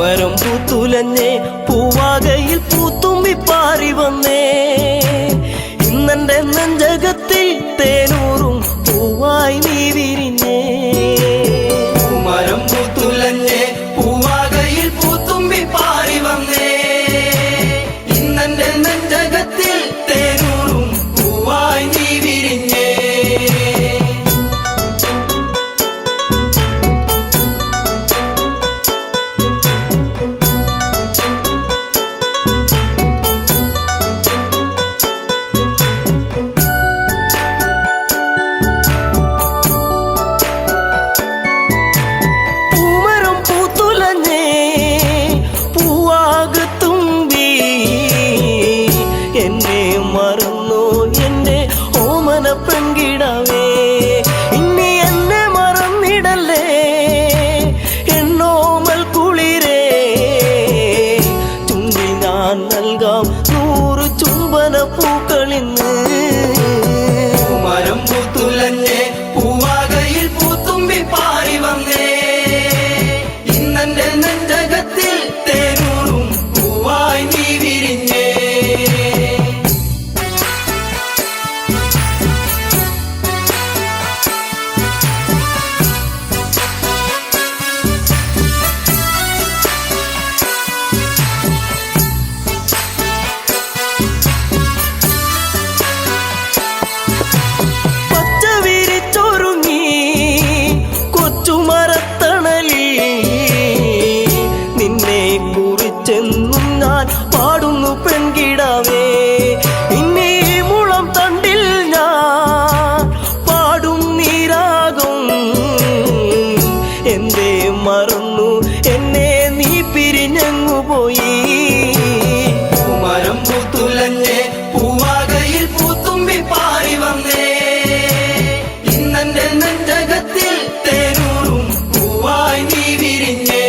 പൂമരം പൂത്തുലഞ്ഞേ പൂവാകയിൽ പൂത്തുമ്പി പാറി വന്നേ ഇന്നെന്റെ നെഞ്ചകത്തിൽ തേനൂറും പൂവായി നീ വിരിഞ്ഞേ പൂമരം പൂത്തുലഞ്ഞേ പൂവാകയിൽ പൂത്തുമ്പി പാറി വന്നേ ഇന്നെന്റെ നെഞ്ചകത്തിൽ തേനൂറും പൂവായി നീ വിരിഞ്ഞേ പെൺകിടാവേ ഇനി എന്നെ മറന്നിടല്ലേ എന്നോമൽ കുളിരേ ചുണ്ടിൽ ഞാൻ നൽകാം 100 ചുംബന പൂക്കളിന്ന് പൂമരം പൂത്തുലഞ്ഞേ പൂവാകയിൽ പൂത്തുമ്പി പാറി വന്നേ ഇന്നെന്റെ നെഞ്ചകത്തിൽ തേനൂറും പൂവായി നീ വിരിഞ്ഞേ ചെന്നും ഞാൻ പാടുന്നു പെൺകിടാവേ ഇനി മുളം തണ്ടിൽ ഞാൻ പാടും നീരാകും എന്തേ മറന്നു എന്നെ നീ പിരിഞ്ഞങ്ങു പോയി പൂമരം പൂത്തുലഞ്ഞേ പൂവാകയിൽ പൂത്തുമ്പി പാറി വന്നേ ഇന്നെന്റെ നെഞ്ചകത്തിൽ തേനൂറും പൂവായി നീ വിരിഞ്ഞേ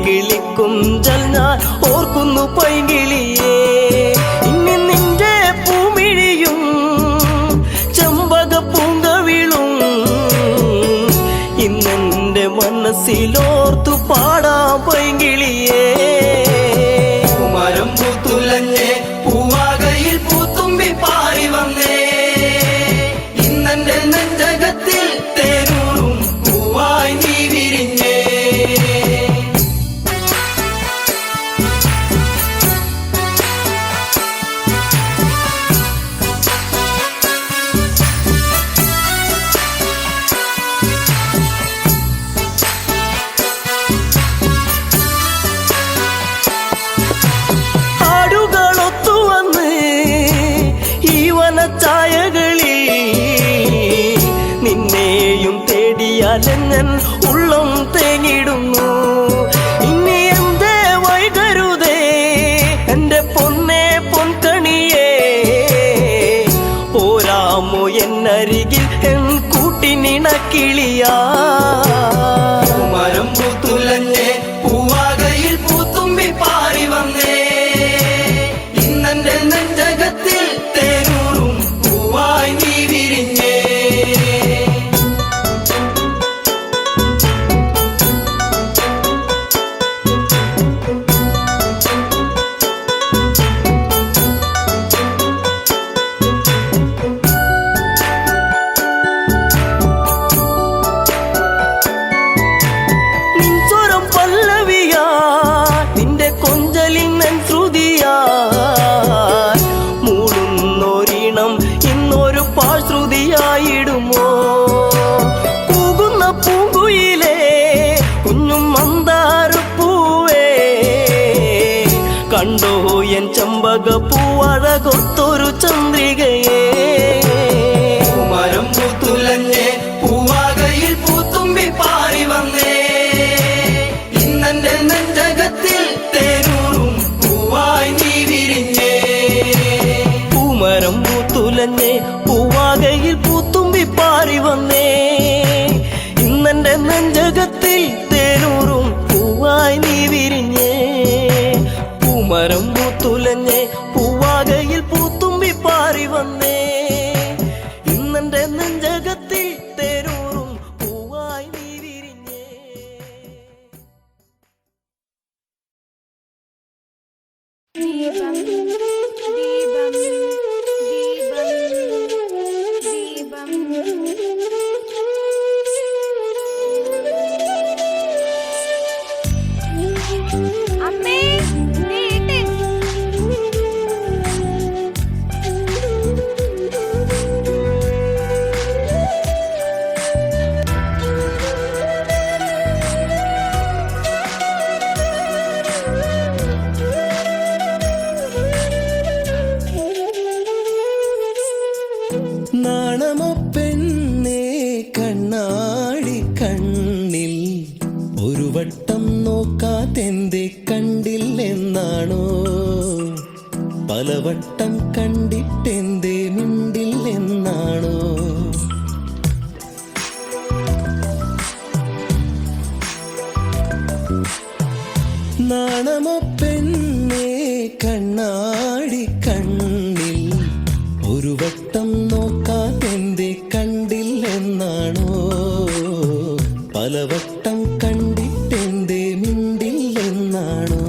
കിളിക്കുഞ്ചൽ ഞാൻ ഓർക്കുന്നു പൈങ്കിളിയേ ഇനി നിന്റെ പൂമിഴിയും ചെമ്പക പൂങ്കവിളും ഇന്നെന്റെ മനസ്സിലോർത്തു പാടാം പൈങ്കിളിയേ പൂമരം പൂത്തുലഞ്ഞേ പൂവാകയിൽ പൂത്തുമ്പി പാറി വന്നേ ഇന്നെന്റെ നെഞ്ചകത്തിൽ തേനൂറും പൂവായി നീ വിരിഞ്ഞേ ചായകളിൽ നിന്നെയും തേടിയാലെങ്ങൻ ഉള്ളം തേങ്ങിടുന്നു ഇനി എന്തേ വൈകരുതേ എന്റെ പൊന്നേ പൊൻകണിയേ പോരാമോ എന്നരികിൽ എൻ കൂട്ടിനിണക്കിളിയാ പൂമരം പൂത്തുലഞ്ഞേ പൂവാകയിൽ പൂത്തുമ്പി പാറി വന്നേ ഇന്നെന്റെ നെഞ്ചകത്തിൽ തേനൂറും പൂവായി നീ വിരിഞ്ഞേ നിൻസ്വരം പല്ലവിയാ നിന്റെ കൊഞ്ചലിൻ ശ്രുതിയാ മൂടുന്നൊരിണം ഇന്നൊരു പാശ്രുതിയായിടുമോ കൂകുന്ന പൂങ്കുയിലേ കുഞ്ഞും മന്ദാരപ്പൂവേ കണ്ടോ എൻ ചെമ്പക പൂവഴകൊത്തൊരു ചന്ദ്രികയേ പൂമരം പൂത്തുലഞ്ഞേ പൂവാകയിൽ പൂത്തുമ്പി പാറി വന്നേ ഇന്നെന്റെ നെഞ്ചകത്തിൽ തേനൂറും പൂവായി നീ വിരിഞ്ഞേ ദീപം ദീപം ദീപം ദീപം അമ്മേ നീട്ട് നാണമോ പെണ്ണേ കണ്ണാടി കണ്ണിൽ ഒരു വട്ടം നോക്കാതെന്തേ കണ്ടില്ലെന്നാണോ പലവട്ടം കണ്ടിട്ടെന്തേ മിണ്ടില്ലെന്നാണോ നാണമോ പെണ്ണേ കണ്ണാടി കണ്ണിൽ ഒരു വട്ടം നോക്കാതെന്തേ കണ്ടില്ലെന്നാണോ പലവട്ടം കണ്ടിട്ടെന്തേ മിണ്ടില്ലെന്നാണോ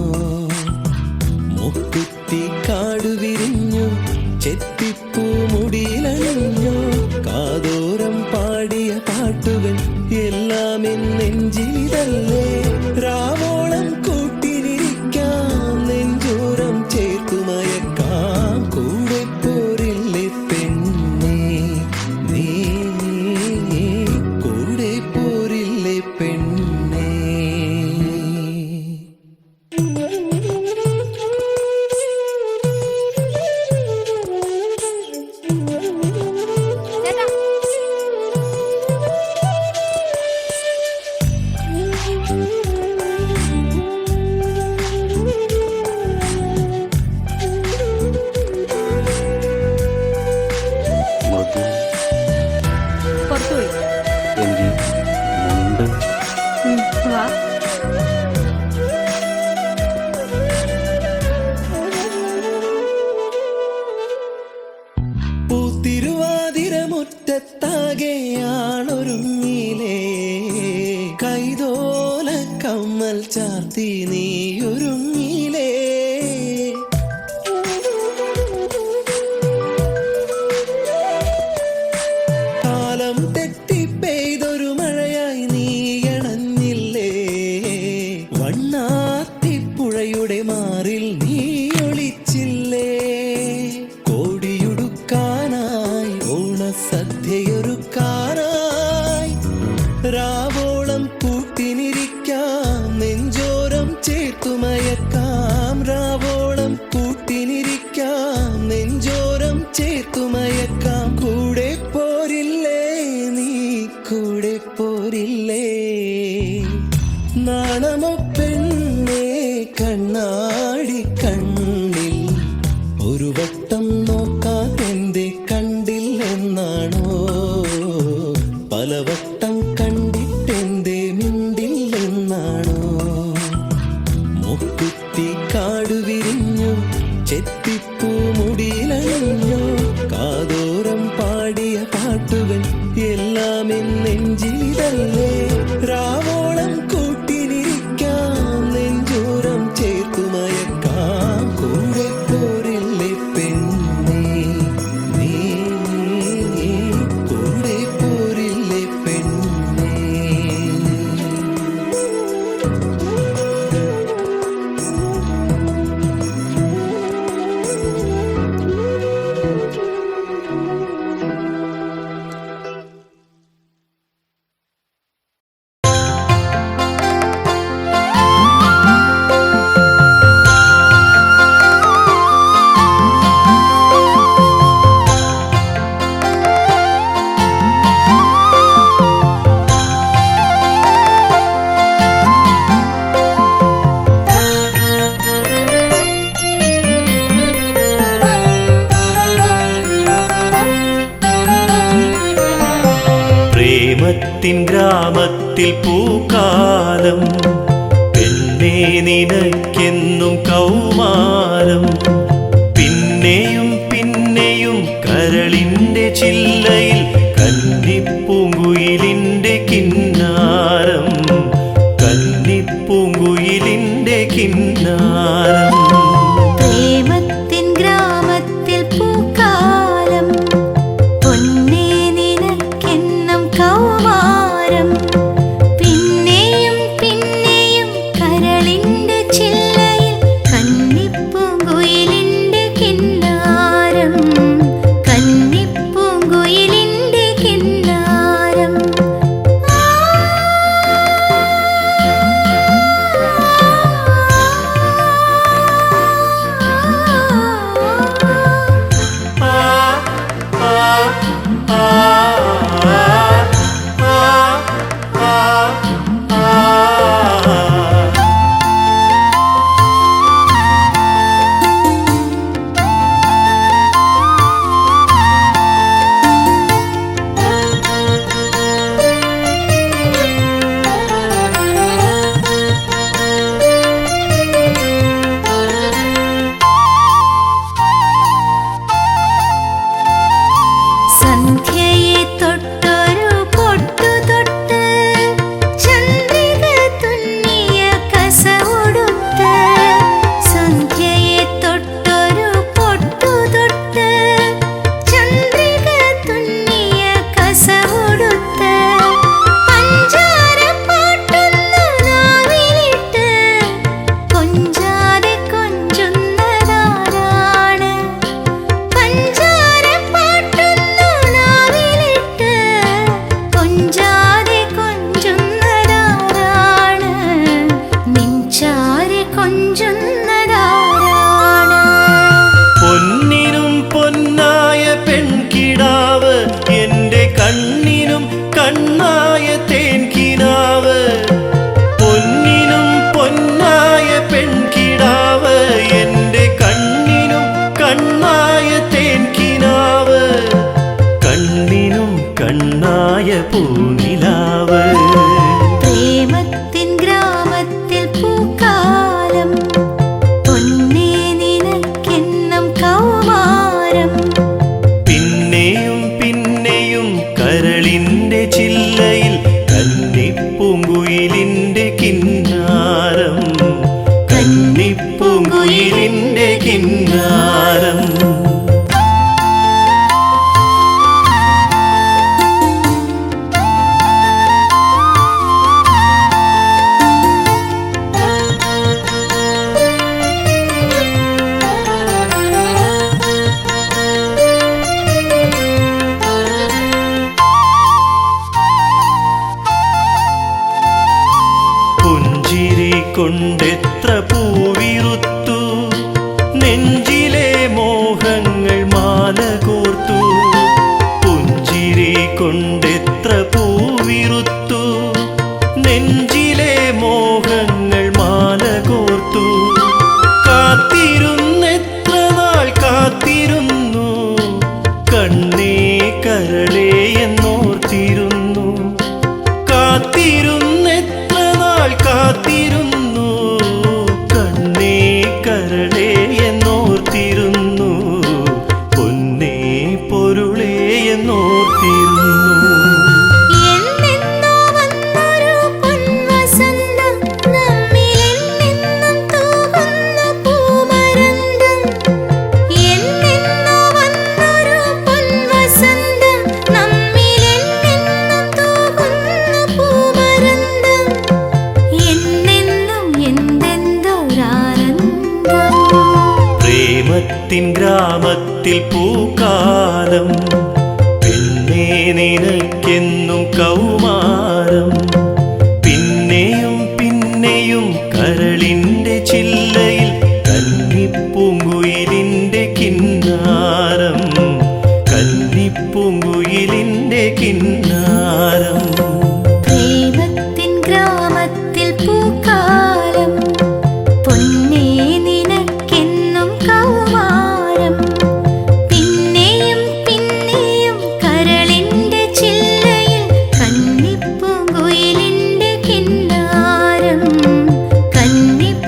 മുക്കുത്തി കാടു വിരിഞ്ഞു ചെത്തിപ്പൂ മുടിയിലണിഞ്ഞു കാതോരം പാടിയ പാട്ടുകൾ എല്ലാം നെഞ്ചിലിതല്ലേ രാവോളം കൂട്ടിനിരിക്കാം നെഞ്ചോരം ചേർത്തുമയക്കാം കൂടെ പോരില്ലേ പെണ്ണേ നീ കൂടെ പോരില്ലേ പെണ്ണേ ചേട്ടാ മധു പുറത്തുപോയി എങ്കിൽ മുണ്ട് വാ പൂത്തിരുവാതിര മുറ്റത്താകെയാണൊരുങ്ങിലേ കൈതോല കമ്മൽ ചാർത്തി നീയൊരുങ്ങിലേ കാലം തെറ്റി പെയ്തൊരു മഴയായി നീയണഞ്ഞില്ലേ വണ്ണാത്തിപ്പുഴയുടെ മാറിൽ നീ ഒളിച്ചില്ലേ കോടിയുടുക്കാനായി ഓണസദ്യയൊരുക്കാനായി രാവോളം കൂട്ടിനിരിക്കാം നെഞ്ചോരം ചേർത്തുമയക്കാം രാവോളം കൂട്ടിനിരിക്കാം നെഞ്ചോരം ചേർത്തുമയക്കാം കൂടെ പോരില്ലേ നീ കൂടെ പോരില്ലേ നാണമോ പെണ്ണേ കണ്ണാടി കണ്ണിൽ ഒരു വട്ടം നോക്കാതെന്തേ കണ്ടില്ലെന്നാണോ പലവട്ടം കണ്ടിട്ടെന്തേ മിണ്ടില്ലെന്നാണോ മുക്കുത്തി കാടു വിരിഞ്ഞു ചെത്തിപ്പൂ മുടിയിലണിഞ്ഞു കാതോരം പാടിയ പാട്ടുകൾ എല്ലാം നെഞ്ചിലിതല്ലേ രാവോളം കൂട്ടിനിരിക്കാം നെഞ്ചോരം ചേർത്തുമയക്കാം കൂടെ പോരില്ലേ പെണ്ണേ നീ കൂടെ പോരില്ലേ പെണ്ണേ പ്രേമത്തിൻ ഗ്രാമത്തിൽ പൂക്കാലം പെണ്ണേ നിനക്കെന്നും കൗമാരം പിന്നെയും പിന്നെയും കരളിന്റെ ചില്ലയിൽ കന്നിപ്പൂങ്കുയിലിന്റെ കിന്നാരം കന്നിപ്പൂങ്കുയിലിന്റെ കിന്നാരം കൊണ്ടെത്ര പൂവിറുത്തു നെഞ്ചിലെ മോഹങ്ങൾ മാല കോർത്തു പുഞ്ചിരി കൊണ്ടെത്ര പൂവിറുത്തു നെഞ്ചിലെ മോഹങ്ങൾ മാല കോർത്തു കാത്തിരുന്നെത്ര നാൾ കാത്തിരുന്നു കണ്ണേ കരളേ എന്നോർത്തിരുന്നു കാത്തിരുന്നെത്ര നാൾ കാത്തിരുന്നു കണ്ണേ കരളേ എന്നോർത്തിരുന്നു പൊന്നേ പൊരുളേ എന്നോർത്തിരുന്നു എന്നെന്നോ വന്നൊരു പൊൻവസന്തം നമ്മിലെന്നെന്നും തൂകുന്ന പൂമരന്തം എന്നെന്നോ വന്നൊരു പൊൻവസന്തം നമ്മിലെന്നെന്നും തൂകുന്ന പൂമരന്തം എന്നെന്നും എന്തെന്തൊരാനന്ദം പ്രേമത്തിൻ ഗ്രാമത്തിൽ പൂക്കാലം പെണ്ണേ നിനക്കെന്നും കൗമാരം പിന്നെയും പിന്നെയും കരളിന്റെ ചില്ലയിൽ കന്നിപ്പൂങ്കുയിലിന്റെ കിന്നാരം കന്നിപ്പൂങ്കുയിലിന്റെ കിന്നാരം പ്രേമത്തിൻ ഗ്രാമത്തിൽ പൂക്കാലം പൊന്നേ നിനക്കെന്നും കൗമാരം പിന്നെയും പിന്നെയും കരളിന്റെ ചില്ലയിൽ കന്നിപ്പൂങ്കുയിലിന്റെ കിന്നാരം കന്നിപ്പൂങ്കുയിലിന്റെ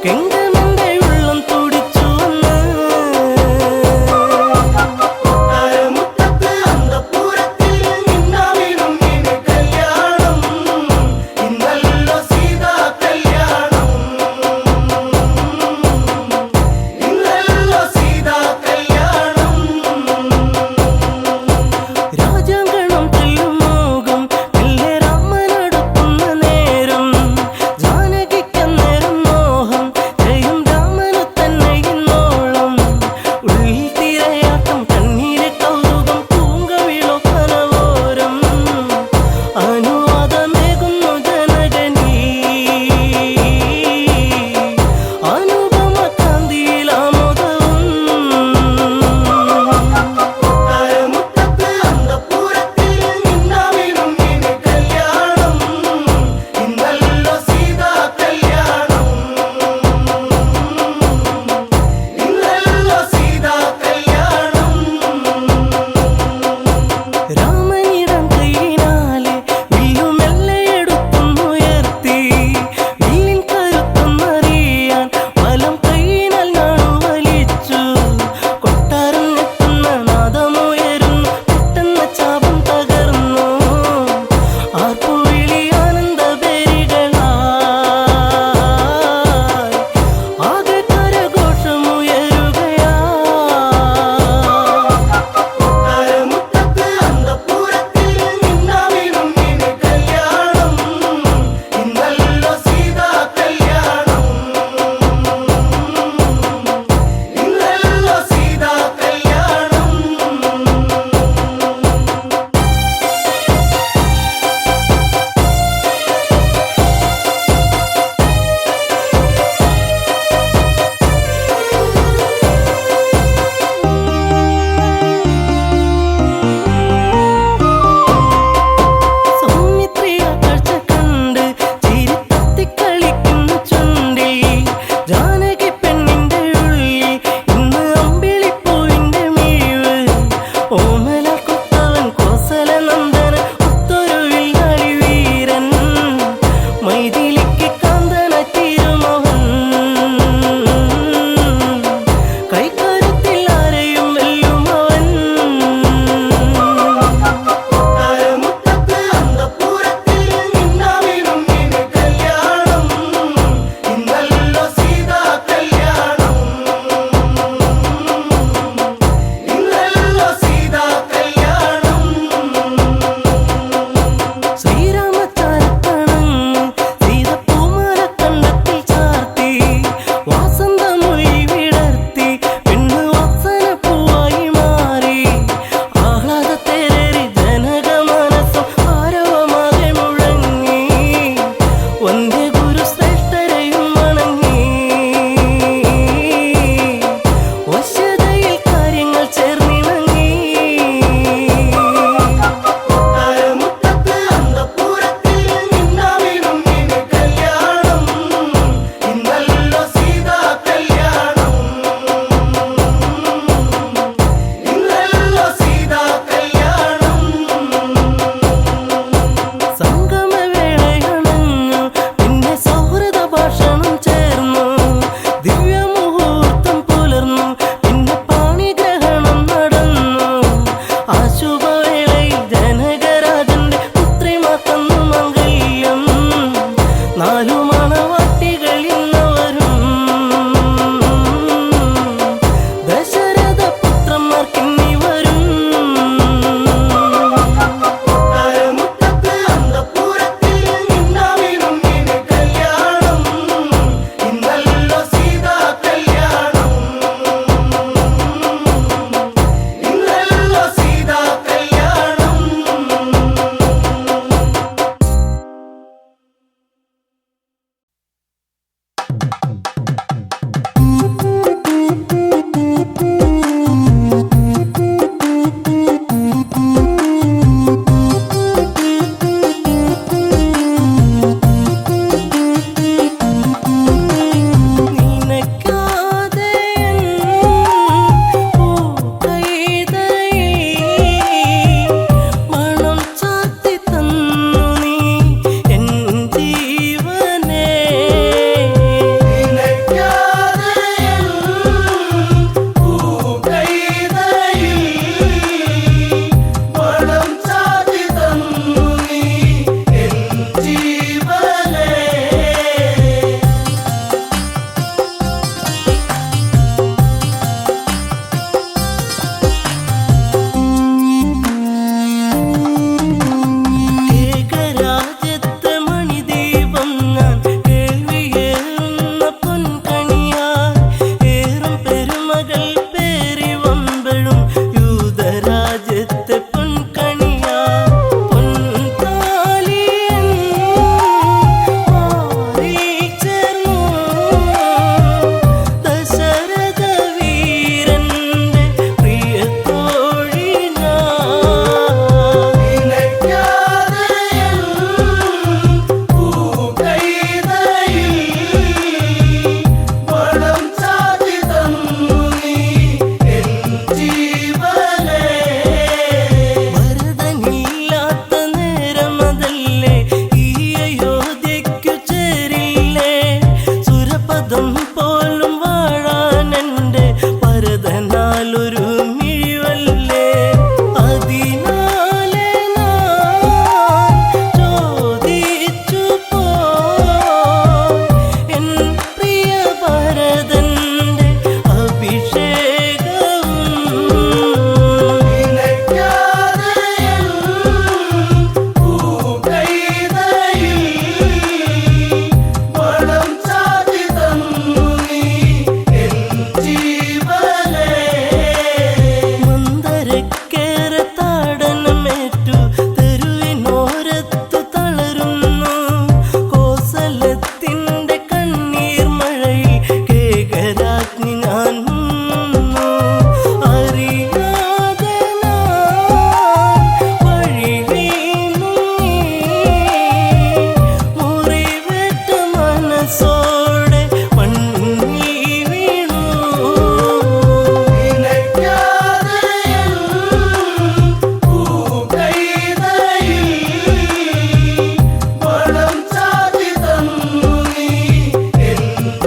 കെങ്കമെന്റെ ഉള്ളം തുടിച്ചു വന്ന് മുറ്റത്ത് അന്തപുരത്തിൽ നിന്നാവിനും ഇനി കല്യാണം ഇന്നല്ലോ സീതാ കല്യാണം ഇന്നല്ലോ സീതാ കല്യാണം രാജാങ്കണം തെല്ലും മോകം മെല്ലെ രാമനടുക്കുന്ന നേരം ജാനകിക്കന്നേരം മോഹം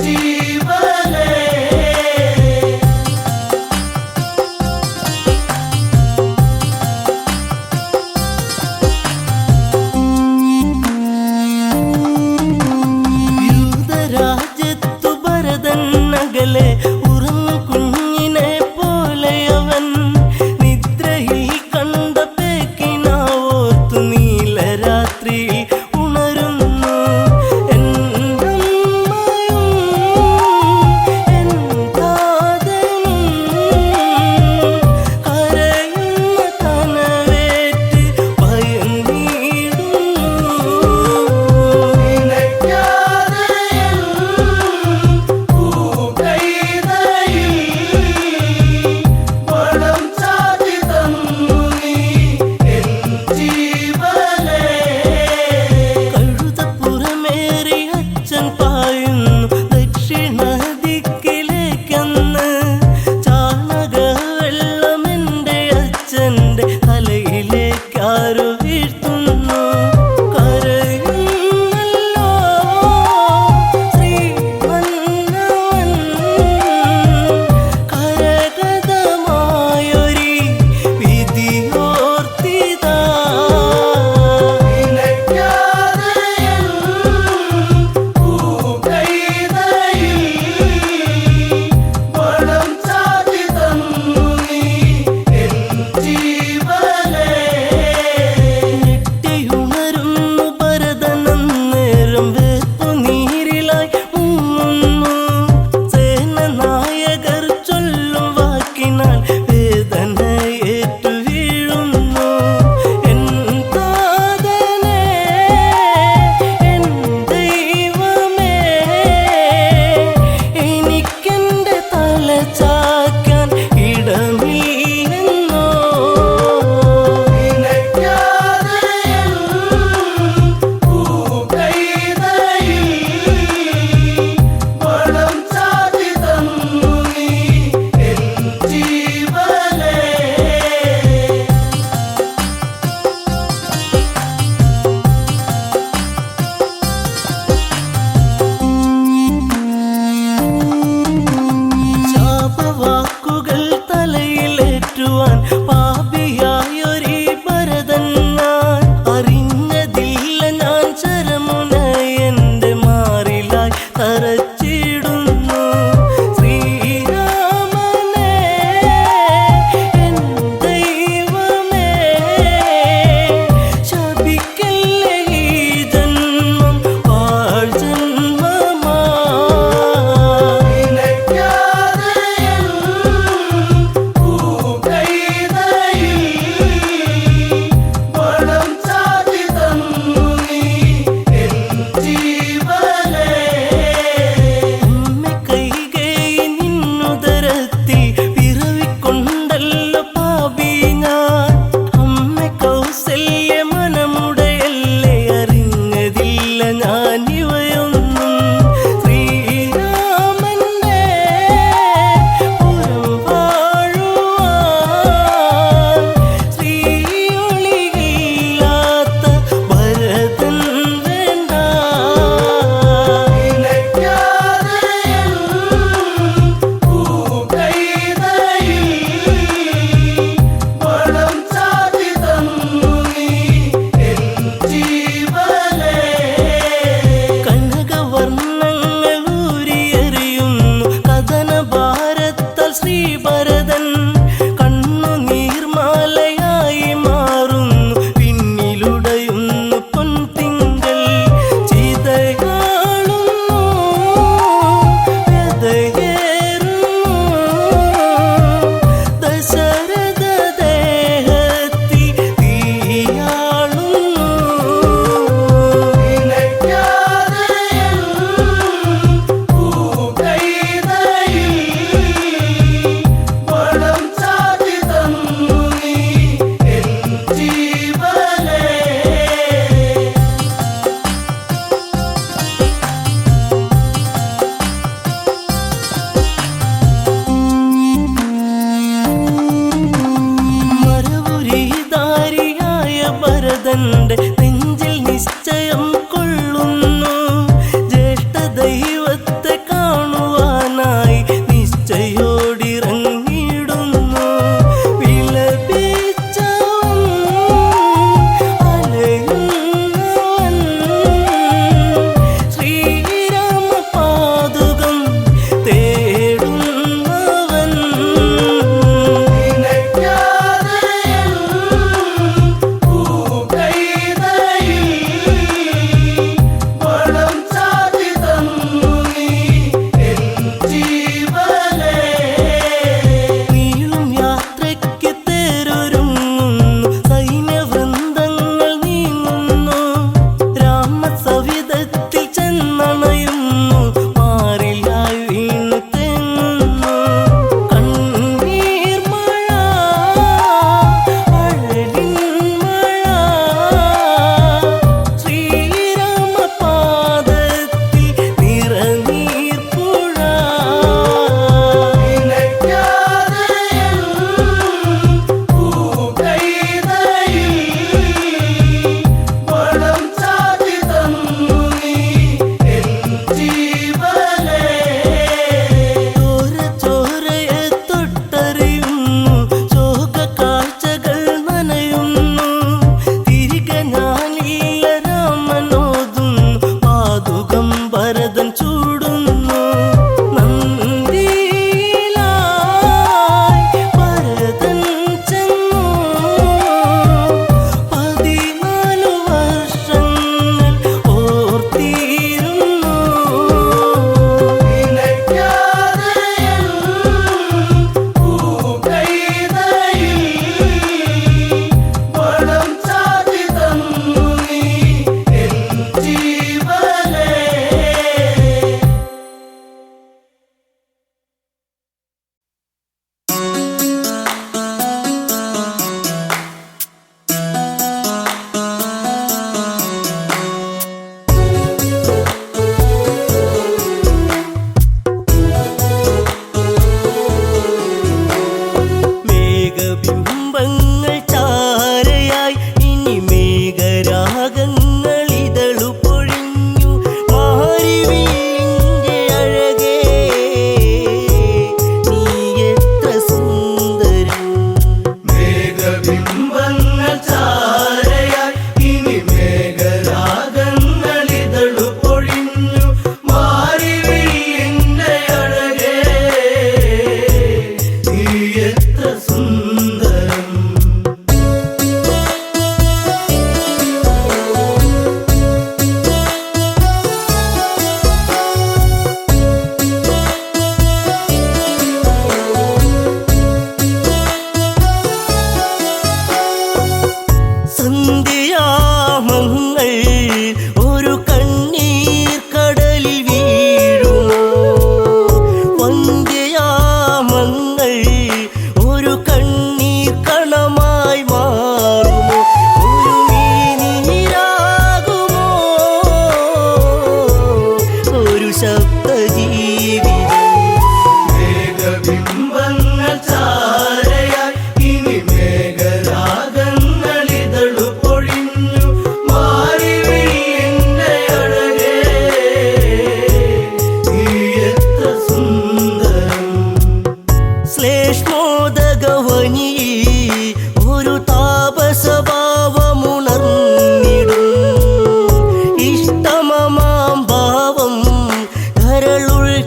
ജീവനേ യൂതരാജ്യത്തു ഭരതൻ അകലെ ഉറങ്ങു കുഞ്ഞിനെ പോലെ അവൻ നിദ്രയിൽ കണ്ട പേക്കിനാവോർത്തു നീലരാത്രി ഉണരുന്നു എന്നമ്മയും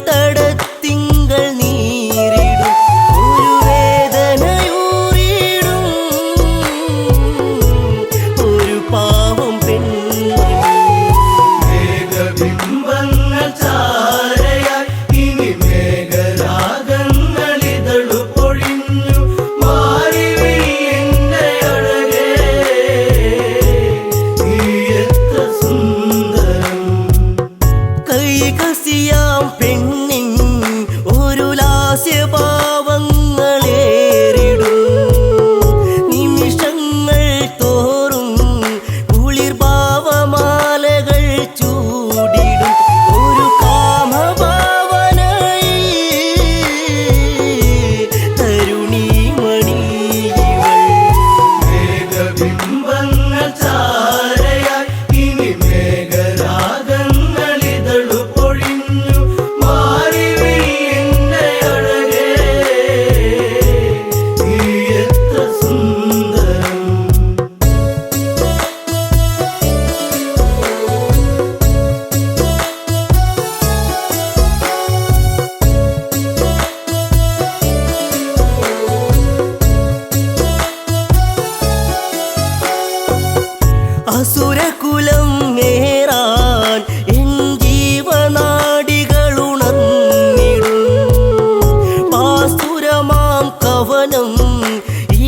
തടത്തിങ്കൾ നീരിടും ഒരു വേദനയൂറിടും ഒരു പാവം പെൺമണി. മേഘബിംബങ്ങൾ ചാരയായി ഇനി മേഘരാഗങ്ങളിതളു പൊഴിഞ്ഞു മാറി എന്റെ അഴകേ നീ എത്ര സുന്ദരം. കൈകസിയാം പെണ്ണിൻ ഒരു ലാസ്യഭാവങ്ങളേറിടും നിമിഷങ്ങൾ തോറും കുളിർഭാവമാലകൾ ചൂടിടും ഒരു കാമഭാവനയിൽ തരുണീമണിയിവൾ. മേഘബിംബങ്ങൾ ചാരയായി ഇനി മേഘരാഗങ്ങളിതളു പൊഴിഞ്ഞു മാറി എന്റെ അഴകേ നീ എത്ര സുന്ദരം. അസുരകുലം നേരാൻ എൻ ജീവനാടികളുണർന്നിടും പാസുരമാം കവനം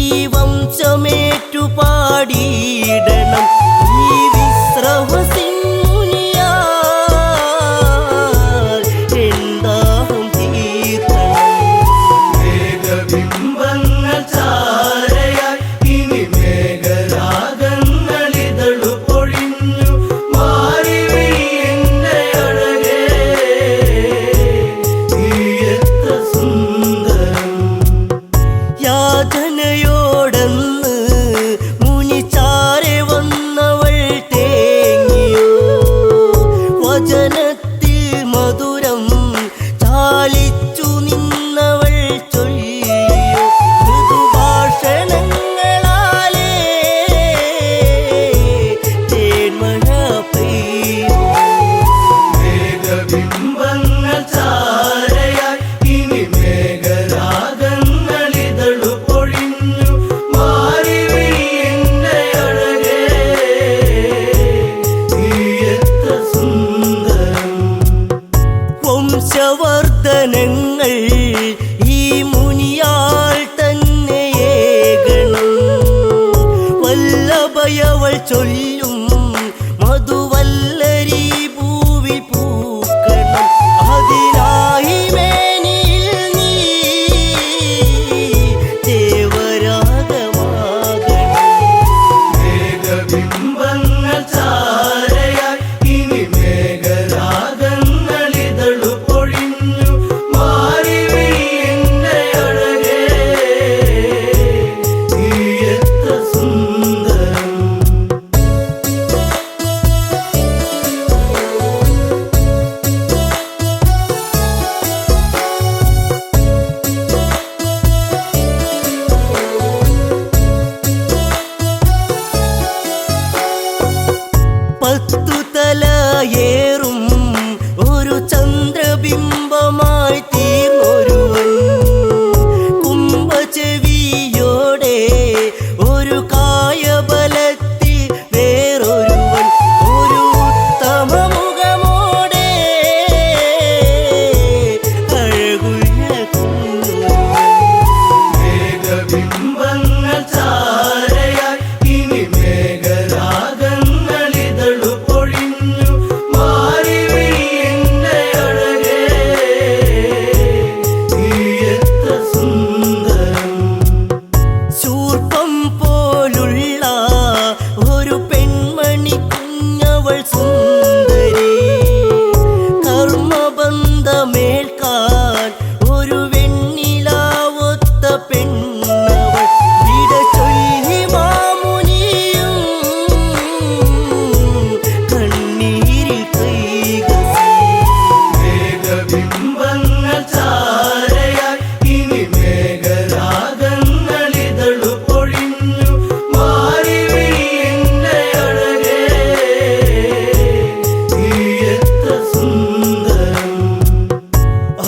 ഈ വംശമേറ്റു പാടിയിടണം ഈ വിശ്രവസിംഹുനിയാൽ എന്താഹം തീർക്കണം. മേഘബിംബങ്ങൾ ചാരയായി ഇനി മേഘരാഗങ്ങളിതളു പൊഴിഞ്ഞു മാറി എന്റെ അഴകേ നീ എത്ര സുന്ദരം. യാതനയോടന്ന് മുനിച്ചാരെ വന്നവൾ തേങ്ങിയോ വചനത്തിൽ മധുരം ചാലിച്ചു നിന്നവൾ ചൊല്ലിയോ മൃദുഭാഷണങ്ങളാലേ തേന്മഴ പെയ്തു. മേഘബിംബങ്ങൾ ചാരയായി ഇനി മേഘരാഗങ്ങളിതളു പൊഴിഞ്ഞു മാറി എന്റെ അഴകേ നീ എത്ര സുന്ദരം. വംശവർദ്ധനങ്ങൾ ഈ മുനിയാൾ തന്നെയേകണം വല്ലഭയവൾ ചൊല്ലും മധുവല്ലരി പൂവിൽ പൂക്കണം അതിനായി മേനിൽ നീ ദേവരാഗമാകണം. മേഘബിംബങ്ങൾ ചാരയായി ഇനി മേഘരാഗങ്ങളിതളു പൊഴിഞ്ഞു മാറി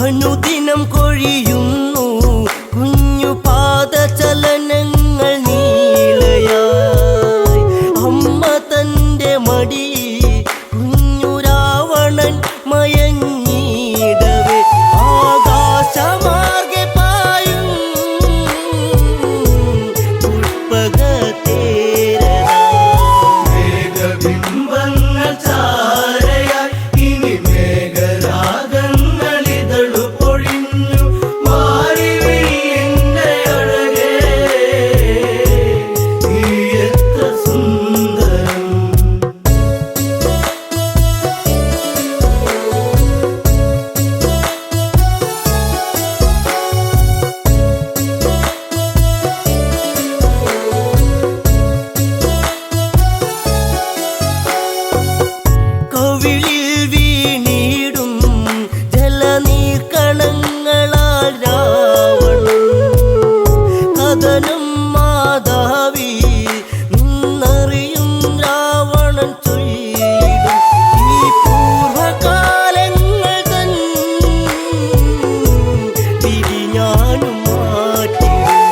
അനുദിനം കൊഴിയുന്നു കുഞ്ഞു പാദചലനങ്ങൾ നീളയായി അമ്മ തന്റെ മടി കുഞ്ഞു രാവണൻ മയങ്ങിടവേ ആകാശമാർഗെ പായും പുഷ്പകത്തേരനാ മേഘബിംബങ്ങൾ ചാരയായി ഇനി മേഘരാഗങ്ങളിതളു പൊഴിഞ്ഞു മാറി എന്റെ അഴകേ നീ എത്ര സുന്ദരം കവിളിൽ വീണിടും ജലനീർക്കണങ്ങളാൽ രാവണൻ കഥനം മാതാവി നിന്നറിയും രാവണൻ ചൊല്ലിടും ഈ പൂർവകാലങ്ങൾ തൻ തിരിഞ്ഞാനും മാറ്റിടും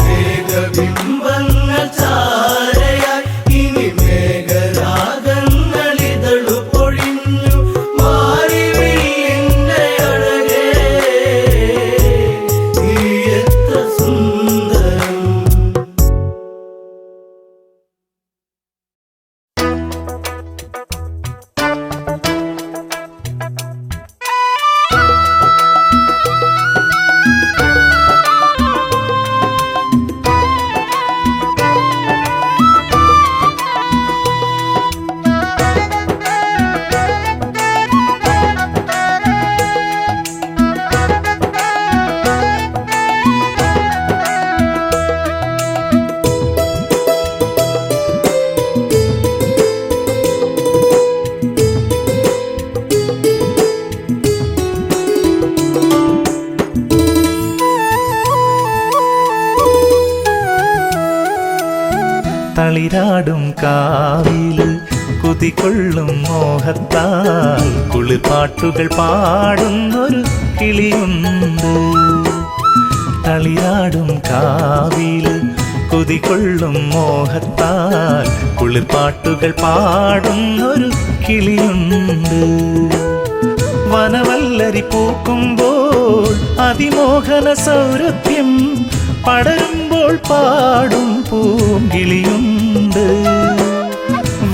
മേഘബിംബങ്ങൾ ചാരയായി ഇനി മേഘരാഗങ്ങളിതളു പൊഴിഞ്ഞു മാറി എന്റെ അഴകേ നീ എത്ര സുന്ദരം തളിരാടും കാവില് കുതികൊള്ളും മോഹത്താൽ കുളിർപ്പാട്ടുകൾ പാടുന്നൊരു കിളിയുണ്ട്. തളിരാടും കാവില് കുതികൊള്ളും മോഹത്താൽ കുളിർപ്പാട്ടുകൾ പാടുന്നൊരു കിളിയുണ്ട്. വനവല്ലരി പൂക്കുമ്പോൾ അതിമോഹന സൗരഭ്യം പടരുമ്പോൾ പാടും പൂങ്കിളിയുണ്ട്.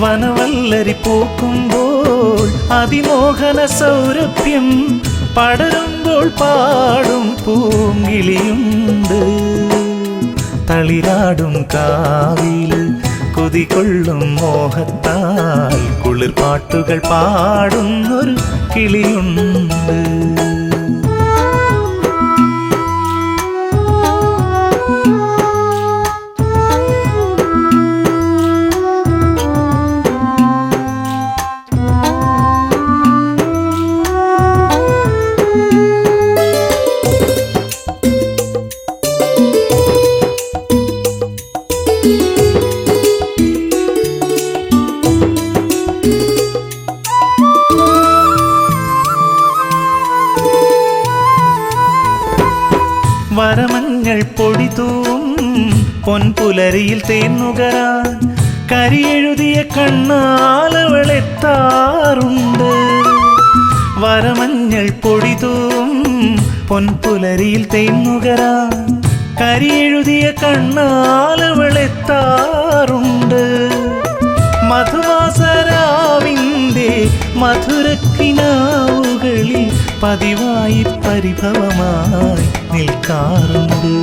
വനവല്ലരി പൂക്കുമ്പോൾ അതിമോഹന സൗരഭ്യം പടരുമ്പോൾ പാടും പൂങ്കിളിയുണ്ട്. തളിരാടും കാവില് കൊതികൊള്ളും മോഹത്താൽ കുളിർപ്പാട്ടുകൾ പാടുന്നൊരു കിളിയുണ്ട്. വരമഞ്ഞൾ പൊടിതൂം പൊൻപുലരിയിൽ തേന്നുകരാൻ കരിയെഴുതിയ കണ്ണാലവളെത്താറുണ്ട്. വരമഞ്ഞൾ പൊടിതൂം പൊൻപുലരിയിൽ തേന്നുകരാൻ കരിയെഴുതിയ കണ്ണാലവളെത്താറുണ്ട്. മധുവാസരാവിൻ്റെ മധുരക്കിനാവുകളിൽ പതിവായി പരിഭവമായി നിൽക്കാറുണ്ട്.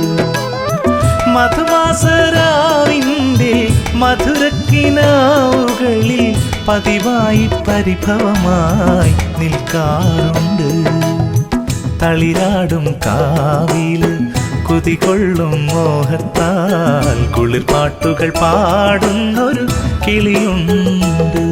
മധുവാസരാവിൻ്റെ മധുരക്കിനാവുകളിൽ പതിവായി പരിഭവമായി നിൽക്കാറുണ്ട്. തളിരാടും കാവില് കുതികൊള്ളും മോഹത്താൽ കുളിർപ്പാട്ടുകൾ പാടുന്നൊരു കിളിയുണ്ട്.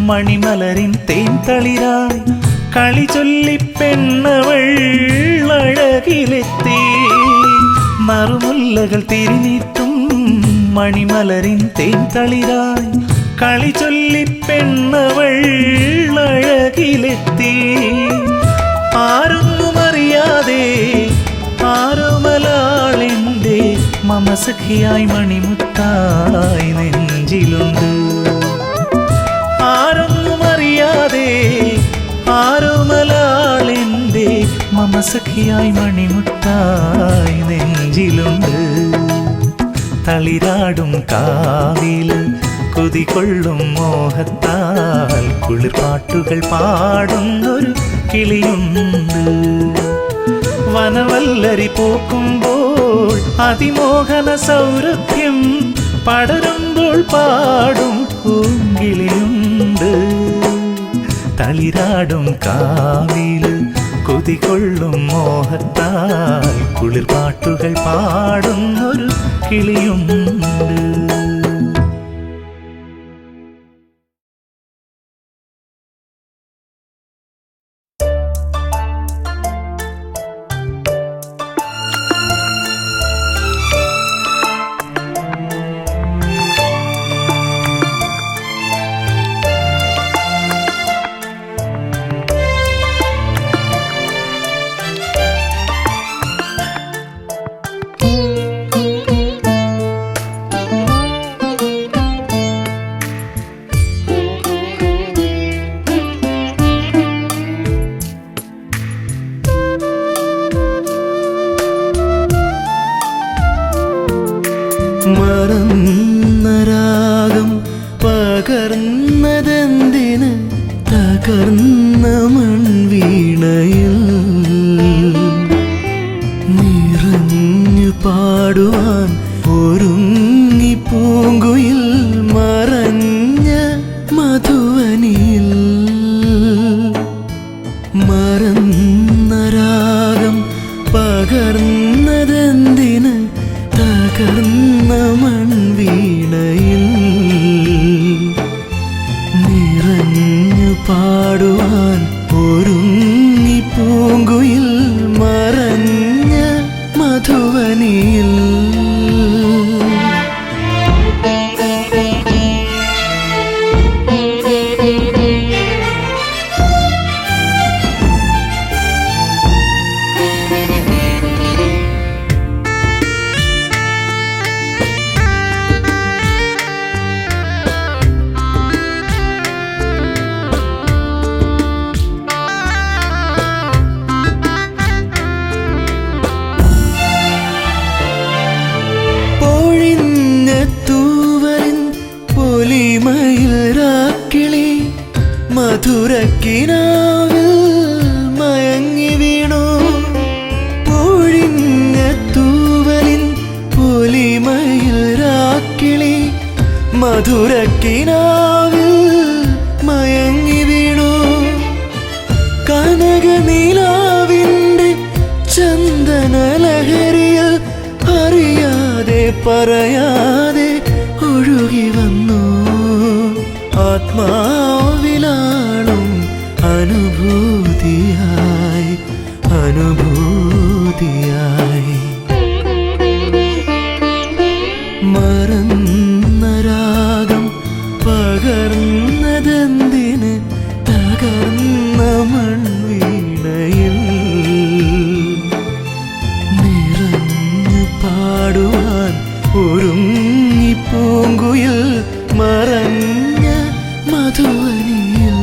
മണിമലരിൻ തേൻതളിരായി കളി ചൊല്ലി പെണ്ണവൾ അഴകിലെത്തി നറുമുല്ലകൾ തിരിനീട്ടും മണിമലരിൻ തേൻതളിരായി കളി ചൊല്ലി പെണ്ണവൾ അഴകിലെത്തി ആരൊന്നും അറിയാതെ ആരോമലാളെന്റെ മമസഖിയായി മണിമുത്തായി നെഞ്ചിലുണ്ട് ആരൊന്നും അറിയാതെ ആരോമലാളെന്റെ മമസഖിയായി മണിമുത്തായി നെഞ്ചിലുണ്ട് തളിരാടും കാവില് കൊതികൊള്ളും മോഹത്താൽ കുളിർപ്പാട്ടുകൾ പാടുന്നൊരു കിളിയുണ്ട് വനവല്ലരി പൂക്കുമ്പോൾ അതിമോഹന സൗരഭ്യം പടരുമ്പോൾ പാടും പൂങ്കിളിയുണ്ട് തളിരാടും കാവില് കൊതികൊള്ളും മോഹത്താൽ കുളിർപ്പാട്ടുകൾ പാടുന്നൊരു കിളിയുണ്ട്. മറന്നരാഗം പകർന്നതെന്തിന് തകർന്ന മൺവീണയിൽ നിറഞ്ഞു പാടുവാൻ ഒരുങ്ങി പൂങ്കുയിൽ മറഞ്ഞ മധുവനിയിൽ മറന്നരാഗം പകർന്നതെന്തിന് തകർന്ന മൺവീണയിൽ നിറഞ്ഞു പാടുവാൻ ഒരുങ്ങി പൂങ്കുയിൽ മറഞ്ഞ മധുവനിയിൽ മയിൽരാക്കിളി മധുരക്കിനാവിൽ മയങ്ങി വീണു പൊഴിഞ്ഞ തൂവലിൻ പൊലിമയിൽരാക്കിളി മധുരക്കിനാവിൽ മയങ്ങി വീണു കനകനീലാവിൻ്റെ ചന്ദനലഹരിയിൽ അറിയാതെ പറയാതെ ഒഴുകി വന്നു ആത്മാവിലാളും അനുഭൂതിയായി അനുഭൂതിയായി മറന്നരാഗം പകർന്നതെന്തിന് തകർന്ന മൺവീണയിൽ നിറഞ്ഞു പാടുവാൻ ഒരുങ്ങി പൂങ്കുയിൽ മറഞ്ഞ മധുവനിയിൽ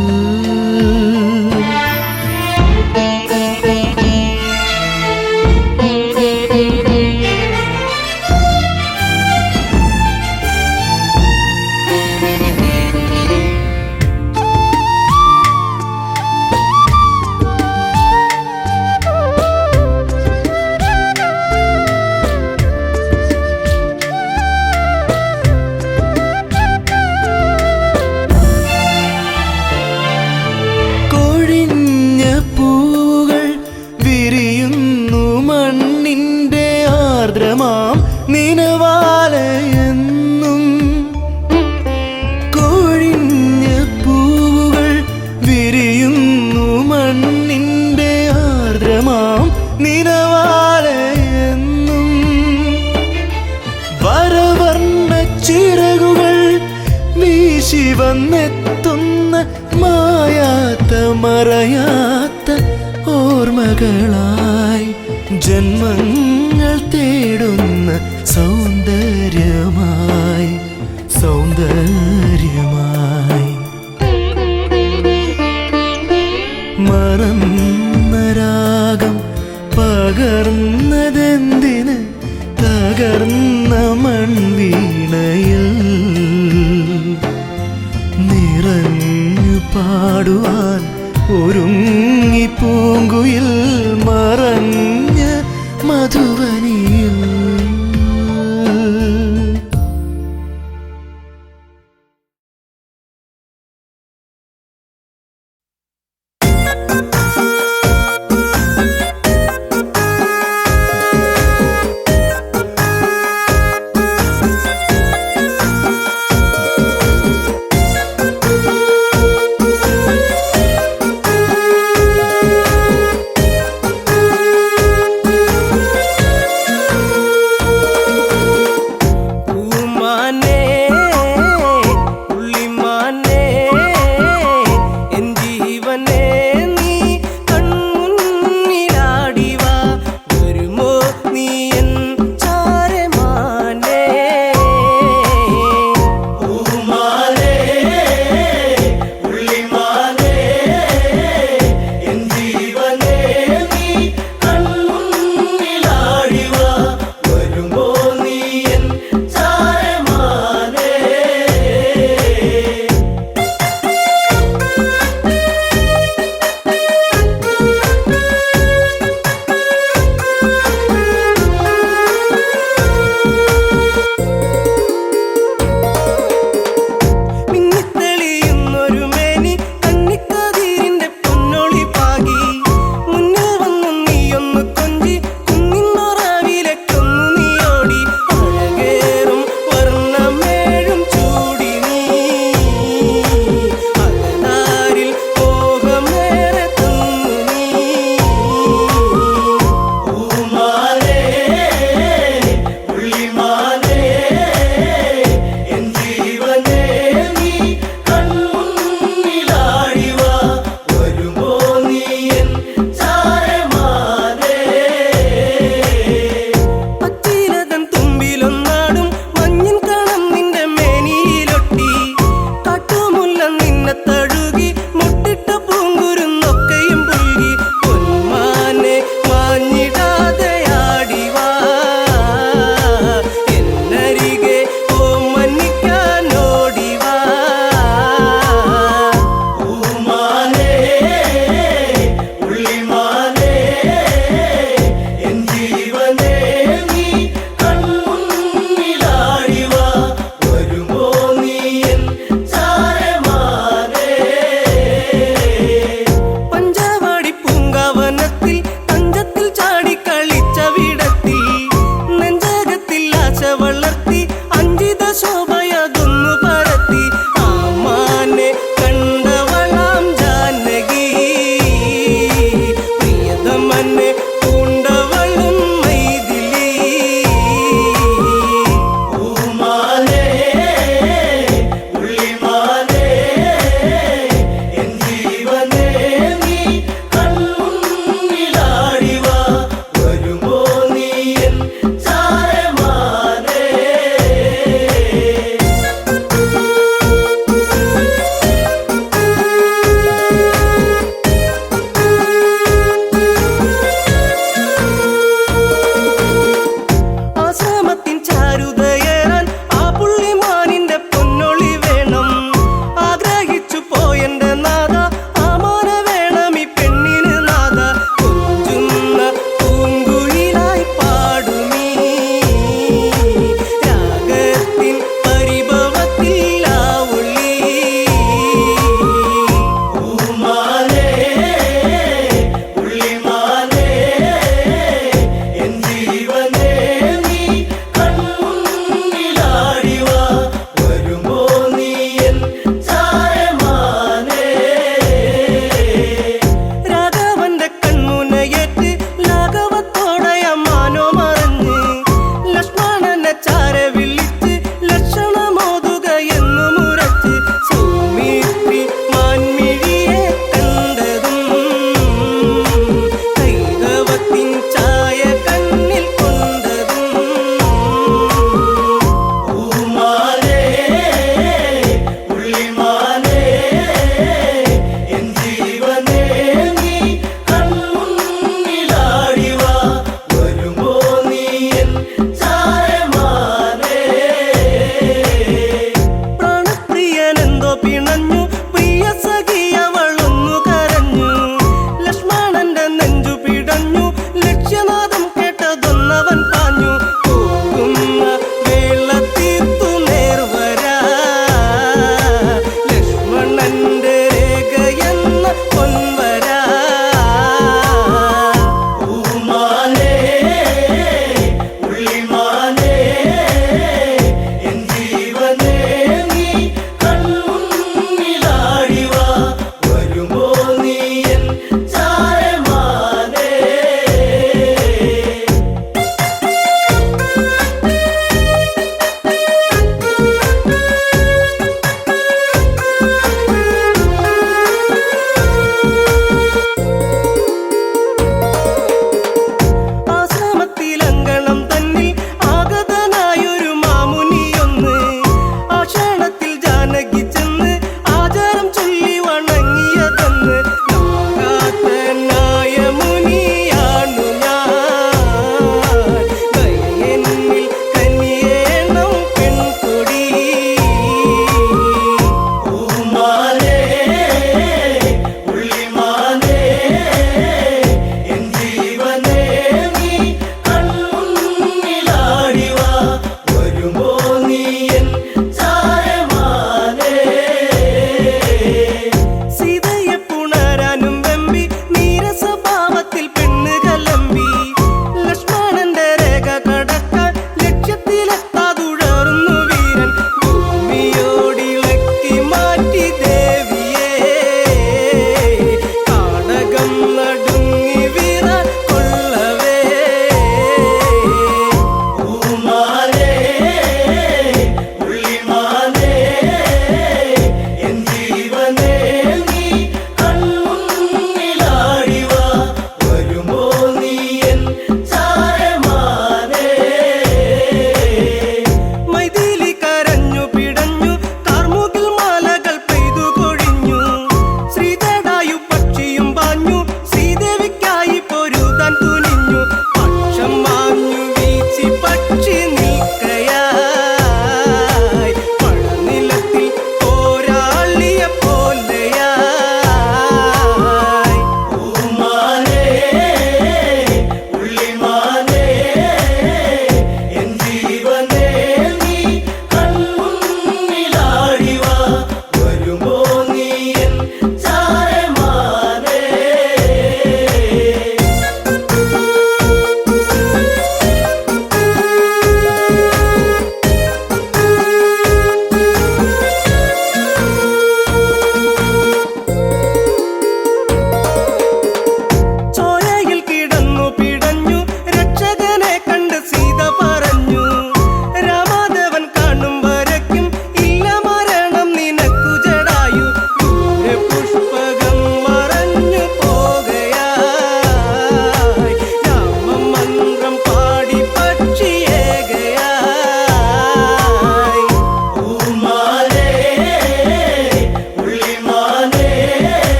നിനവാലയെന്നും കൊഴിഞ്ഞ പൂവുകൾ മറയാത്ത ഓർമ്മകളായി ജന്മങ്ങൾ തേടുന്ന സൗന്ദര്യമായി സൗന്ദര്യമായി മറന്ന രാഗം പകർന്നതെന്തിന് തകർന്ന മൺവീണയിൽ നിറഞ്ഞു പാടുവാൻ ഒരുങ്ങി പൂങ്കുയിൽ മറഞ്ഞ മധുവനിയിൽ